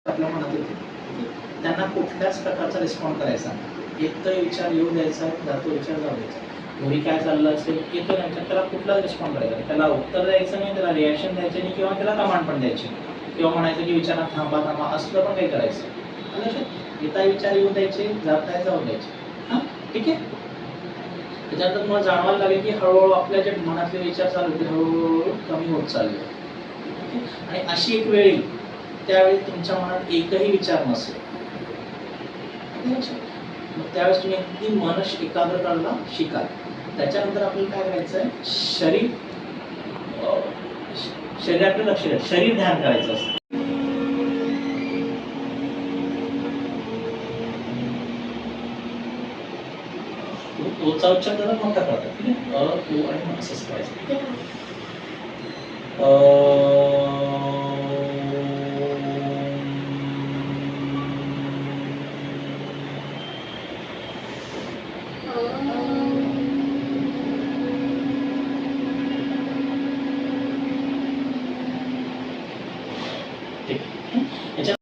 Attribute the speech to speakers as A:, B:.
A: आपल्या मनात येते. त्यांना कुठल्याच प्रकारचा रिस्पॉन्ड करायचा नाही. एक तर विचार येऊ द्यायचा, जातो विचार जाऊ द्यायचा. घरी काय चाललं असेल येतो त्यांच्यात, त्याला कुठलाच रिस्पॉन्ड करायचा नाही. त्याला उत्तर द्यायचं नाही, त्याला रिॲक्शन द्यायचं नाही किंवा त्याला कमांड पण द्यायची किंवा म्हणायचं की विचारात थांबा थांबा असलं पण काही करायचं. लक्षात येता विचार येऊ द्यायचे, जाताय जाऊ द्यायचे. हां ठीक आहे. त्याच्यानंतर तुम्हाला जाणवायला लागेल की हळूहळू आपल्या जे मनातले विचार चालू होते हळूहळू कमी होत चालले. आणि अशी एक वेळ येईल त्यावेळी तुमच्या मनात एकही विचार नसेल. मग त्यावेळेस तुम्ही अगदी मन एकाग्र करायला शिकाल. त्याच्यानंतर आपल्याला काय करायचं आहे, शरीराकडे लक्ष द्यायचं, शरीर ध्यान करायचं असतं. ओचा उच्चार जरा मोठा करतात, ठीक आहे. ओ आणि असंच करायचं, ठीक आहे. ठीक आहे.